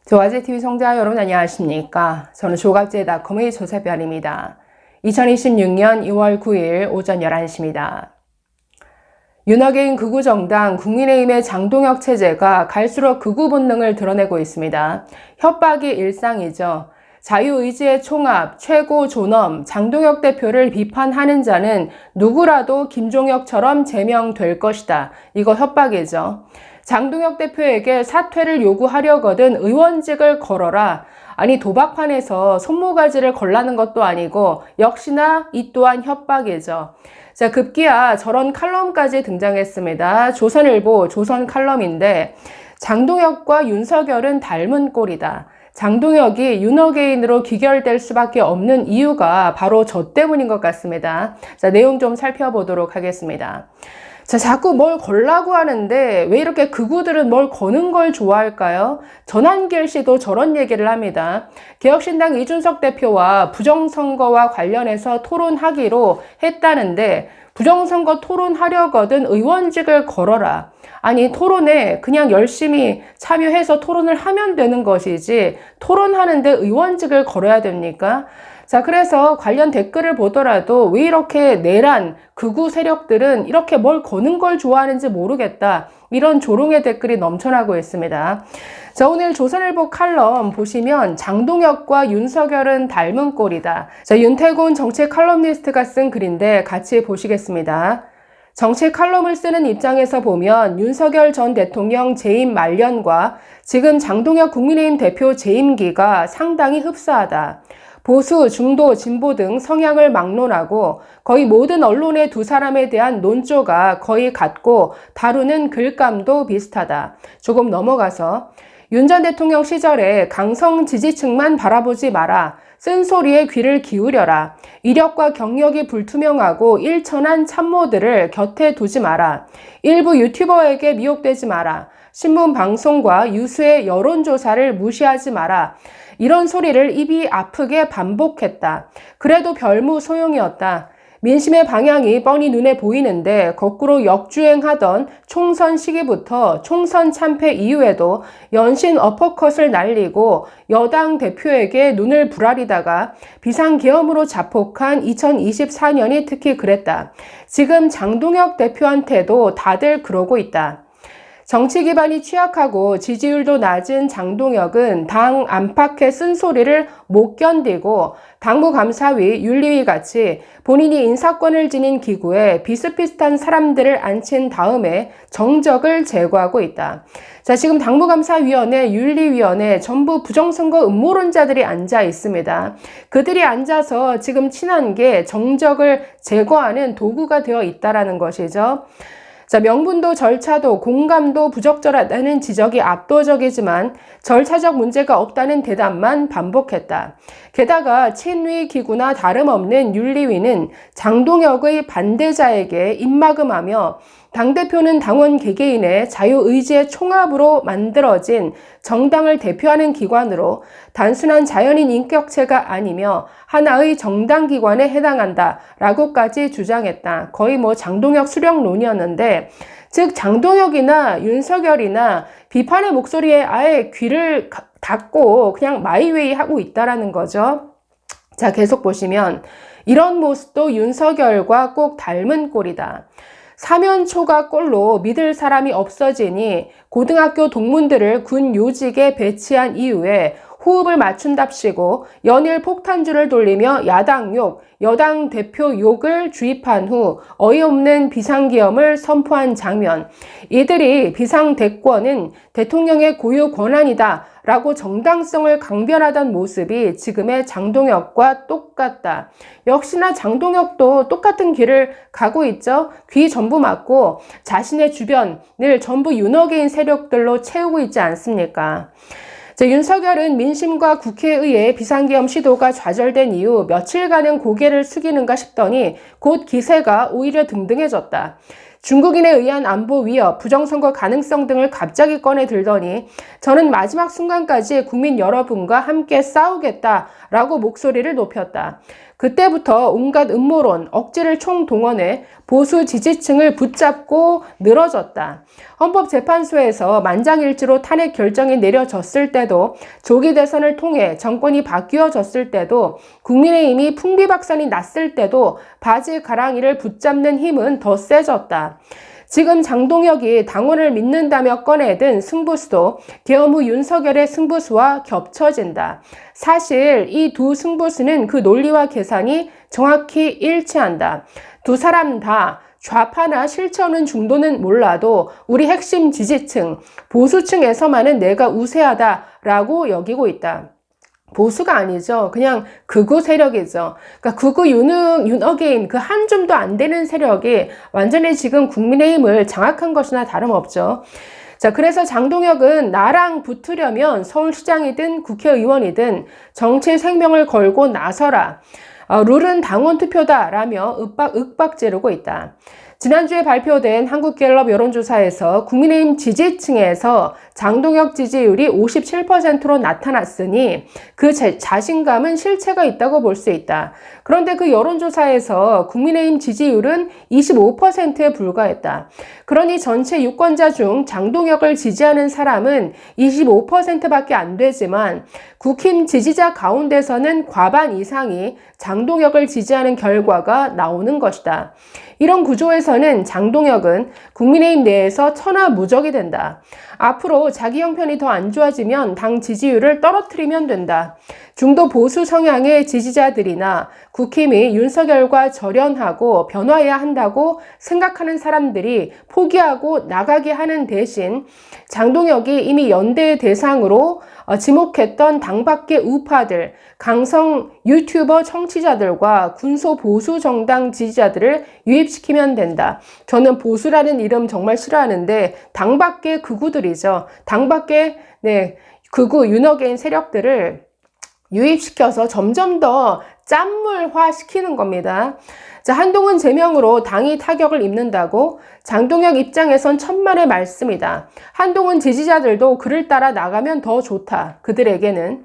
조가제TV 시청자 여러분 안녕하십니까? 저는 조가제닷컴의 조세별입니다. 2026년 2월 9일 오전 11시입니다. 윤석열 극우정당 국민의힘의 장동혁 체제가 갈수록 극우 본능을 드러내고 있습니다. 협박이 일상이죠. 자유의지의 총합, 최고 존엄, 장동혁 대표를 비판하는 자는 누구라도 김종혁처럼 제명될 것이다. 이거 협박이죠. 장동혁 대표에게 사퇴를 요구하려거든 의원직을 걸어라. 아니 도박판에서 손모가지를 걸라는 것도 아니고 역시나 이 또한 협박이죠. 자, 급기야 저런 칼럼까지 등장했습니다. 조선일보 조선 칼럼인데 장동혁과 윤석열은 닮은 꼴이다. 장동혁이 윤어게인으로 귀결될 수밖에 없는 이유가 바로 저 때문인 것 같습니다. 자, 내용 좀 살펴보도록 하겠습니다. 자, 자꾸 뭘 걸라고 하는데 왜 이렇게 극우들은 뭘 거는 걸 좋아할까요? 전한길 씨도 저런 얘기를 합니다. 개혁신당 이준석 대표와 부정선거와 관련해서 토론하기로 했다는데 부정선거 토론하려거든 의원직을 걸어라. 아니 토론에 그냥 열심히 참여해서 토론을 하면 되는 것이지 토론하는데 의원직을 걸어야 됩니까? 자, 그래서 관련 댓글을 보더라도 왜 이렇게 내란 극우 세력들은 이렇게 뭘 거는 걸 좋아하는지 모르겠다. 이런 조롱의 댓글이 넘쳐나고 있습니다. 자, 오늘 조선일보 칼럼 보시면 장동혁과 윤석열은 닮은 꼴이다. 자, 윤태곤 정책 칼럼니스트가 쓴 글인데 같이 보시겠습니다. 정책 칼럼을 쓰는 입장에서 보면 윤석열 전 대통령 재임 말년과 지금 장동혁 국민의힘 대표 재임기가 상당히 흡사하다. 보수, 중도, 진보 등 성향을 막론하고 거의 모든 언론의 두 사람에 대한 논조가 거의 같고 다루는 글감도 비슷하다. 조금 넘어가서 윤 전 대통령 시절에 강성 지지층만 바라보지 마라. 쓴소리에 귀를 기울여라. 이력과 경력이 불투명하고 일천한 참모들을 곁에 두지 마라. 일부 유튜버에게 미혹되지 마라. 신문 방송과 유수의 여론조사를 무시하지 마라. 이런 소리를 입이 아프게 반복했다. 그래도 별무 소용이었다. 민심의 방향이 뻔히 눈에 보이는데 거꾸로 역주행하던 총선 시기부터 총선 참패 이후에도 연신 어퍼컷을 날리고 여당 대표에게 눈을 부라리다가 비상계엄으로 자폭한 2024년이 특히 그랬다. 지금 장동혁 대표한테도 다들 그러고 있다. 정치 기반이 취약하고 지지율도 낮은 장동혁은 당 안팎의 쓴소리를 못 견디고 당무감사위, 윤리위 같이 본인이 인사권을 지닌 기구에 비슷비슷한 사람들을 앉힌 다음에 정적을 제거하고 있다. 자, 지금 당무감사위원회, 윤리위원회 전부 부정선거 음모론자들이 앉아 있습니다. 그들이 앉아서 지금 친한 게 정적을 제거하는 도구가 되어 있다라는 것이죠. 자, 명분도 절차도 공감도 부적절하다는 지적이 압도적이지만 절차적 문제가 없다는 대답만 반복했다. 게다가 친위 기구나 다름없는 윤리위는 장동혁의 반대자에게 입막음하며 당대표는 당원 개개인의 자유의지의 총합으로 만들어진 정당을 대표하는 기관으로 단순한 자연인 인격체가 아니며 하나의 정당기관에 해당한다 라고까지 주장했다. 거의 장동혁 수령론이었는데 즉 장동혁이나 윤석열이나 비판의 목소리에 아예 귀를 닫고 그냥 마이웨이 하고 있다라는 거죠. 자, 계속 보시면 이런 모습도 윤석열과 꼭 닮은 꼴이다. 사면초가 꼴로 믿을 사람이 없어지니 고등학교 동문들을 군 요직에 배치한 이후에 호흡을 맞춘답시고 연일 폭탄주를 돌리며 야당 욕, 여당 대표 욕을 주입한 후 어이없는 비상계엄을 선포한 장면. 이들이 비상대권은 대통령의 고유 권한이다 라고 정당성을 강변하던 모습이 지금의 장동혁과 똑같다. 역시나 장동혁도 똑같은 길을 가고 있죠. 귀 전부 막고 자신의 주변을 전부 윤어게인 세력들로 채우고 있지 않습니까? 자, 윤석열은 민심과 국회에 의해 비상계엄 시도가 좌절된 이후 며칠간은 고개를 숙이는가 싶더니 곧 기세가 오히려 등등해졌다. 중국인에 의한 안보 위협, 부정선거 가능성 등을 갑자기 꺼내 들더니 저는 마지막 순간까지 국민 여러분과 함께 싸우겠다라고 목소리를 높였다. 그때부터 온갖 음모론, 억지를 총동원해 보수 지지층을 붙잡고 늘어졌다. 헌법재판소에서 만장일치로 탄핵 결정이 내려졌을 때도, 조기 대선을 통해 정권이 바뀌어졌을 때도, 국민의힘이 풍비박산이 났을 때도 바지 가랑이를 붙잡는 힘은 더 세졌다. 지금 장동혁이 당원을 믿는다며 꺼내든 승부수도 계엄 후 윤석열의 승부수와 겹쳐진다. 사실 이 두 승부수는 그 논리와 계산이 정확히 일치한다. 두 사람 다 좌파나 실천은 중도는 몰라도 우리 핵심 지지층, 보수층에서만은 내가 우세하다라고 여기고 있다. 보수가 아니죠. 그냥 극우 세력이죠. 그러니까 극우 윤어게인 그 한 줌도 안 되는 세력이 완전히 지금 국민의힘을 장악한 것이나 다름없죠. 자, 그래서 장동혁은 나랑 붙으려면 서울시장이든 국회의원이든 정치 생명을 걸고 나서라. 룰은 당원 투표다라며 윽박 지르고 있다. 지난주에 발표된 한국갤럽 여론조사에서 국민의힘 지지층에서 장동혁 지지율이 57%로 나타났으니 그 자신감은 실체가 있다고 볼 수 있다. 그런데 그 여론조사에서 국민의힘 지지율은 25%에 불과했다. 그러니 전체 유권자 중 장동혁을 지지하는 사람은 25%밖에 안 되지만 국힘 지지자 가운데서는 과반 이상이 장동혁을 지지하는 결과가 나오는 것이다. 이런 구조에서는 장동혁은 국민의힘 내에서 천하무적이 된다. 앞으로 자기 형편이 더 안 좋아지면 당 지지율을 떨어뜨리면 된다. 중도 보수 성향의 지지자들이나 국힘이 윤석열과 절연하고 변화해야 한다고 생각하는 사람들이 포기하고 나가게 하는 대신 장동혁이 이미 연대의 대상으로 지목했던 당 밖의 우파들, 강성 유튜버 청취자들과 군소 보수 정당 지지자들을 유입시키면 된다. 저는 보수라는 이름 정말 싫어하는데 당 밖의 극우들이죠. 당 밖의 극우 윤어게인 세력들을 유입시켜서 점점 더 짠물화 시키는 겁니다. 자, 한동훈 제명으로 당이 타격을 입는다고? 장동혁 입장에선 천만의 말씀이다. 한동훈 지지자들도 그를 따라 나가면 더 좋다. 그들에게는.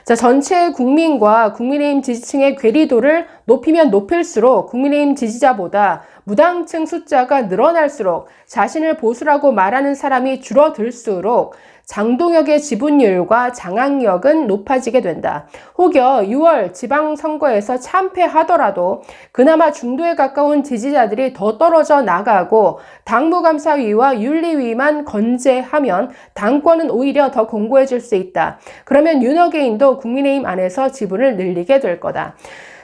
자, 전체 국민과 국민의힘 지지층의 괴리도를 높이면 높일수록 국민의힘 지지자보다 무당층 숫자가 늘어날수록 자신을 보수라고 말하는 사람이 줄어들수록 장동혁의 지분율과 장악력은 높아지게 된다. 혹여 6월 지방선거에서 참패하더라도 그나마 중도에 가까운 지지자들이 더 떨어져 나가고 당무감사위와 윤리위만 건재하면 당권은 오히려 더 공고해질 수 있다. 그러면 윤어게인도 국민의힘 안에서 지분을 늘리게 될 거다.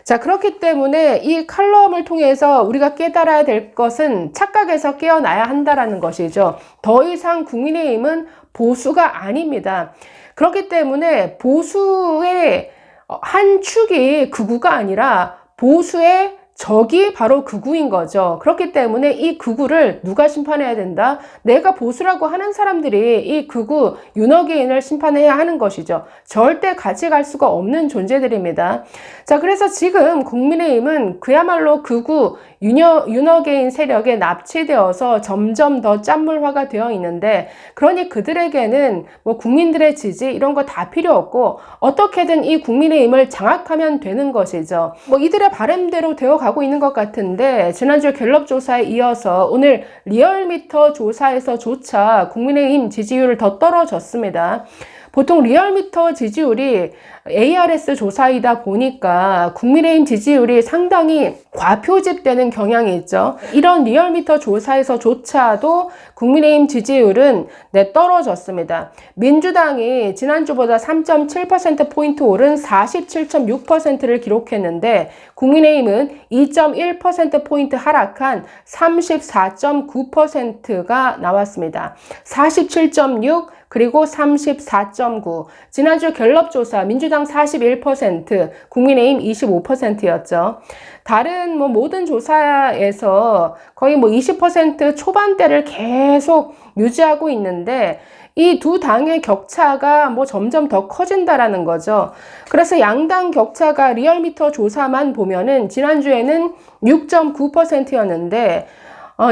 자, 그렇기 때문에 이 칼럼을 통해서 우리가 깨달아야 될 것은 착각에서 깨어나야 한다라는 것이죠. 더 이상 국민의힘은 보수가 아닙니다. 그렇기 때문에 보수의 한 축이 극우가 아니라 보수의 적이 바로 극우인 거죠. 그렇기 때문에 이 극우를 누가 심판해야 된다? 내가 보수라고 하는 사람들이 이 극우 윤어게인을 심판해야 하는 것이죠. 절대 같이 갈 수가 없는 존재들입니다. 자, 그래서 지금 국민의힘은 그야말로 극우 윤어게인 세력에 납치되어서 점점 더 짠물화가 되어 있는데, 그러니 그들에게는 뭐 국민들의 지지 이런 거 다 필요 없고 어떻게든 이 국민의힘을 장악하면 되는 것이죠. 뭐 이들의 바람대로 되어가고 있는 것 같은데, 지난주 갤럽 조사에 이어서 오늘 리얼미터 조사에서조차 국민의힘 지지율을 더 떨어졌습니다. 보통 리얼미터 지지율이 ARS 조사이다 보니까 국민의힘 지지율이 상당히 과표집되는 경향이 있죠. 이런 리얼미터 조사에서조차도 국민의힘 지지율은 떨어졌습니다. 민주당이 지난주보다 3.7%포인트 오른 47.6%를 기록했는데 국민의힘은 2.1%포인트 하락한 34.9%가 나왔습니다. 47.6 그리고 34.9. 지난주 갤럽 조사 민주당 41%, 국민의힘 25%였죠. 다른 모든 조사에서 거의 20% 초반대를 계속 유지하고 있는데 이 두 당의 격차가 점점 더 커진다라는 거죠. 그래서 양당 격차가 리얼미터 조사만 보면은 지난주에는 6.9%였는데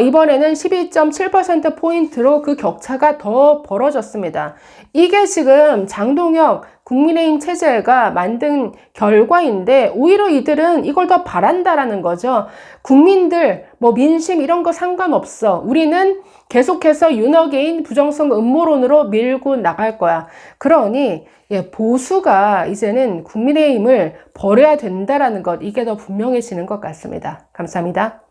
이번에는 12.7%포인트로 그 격차가 더 벌어졌습니다. 이게 지금 장동혁 국민의힘 체제가 만든 결과인데 오히려 이들은 이걸 더 바란다라는 거죠. 국민들 뭐 민심 이런 거 상관없어. 우리는 계속해서 윤어게인 부정성 음모론으로 밀고 나갈 거야. 그러니 보수가 이제는 국민의힘을 버려야 된다라는 것, 이게 더 분명해지는 것 같습니다. 감사합니다.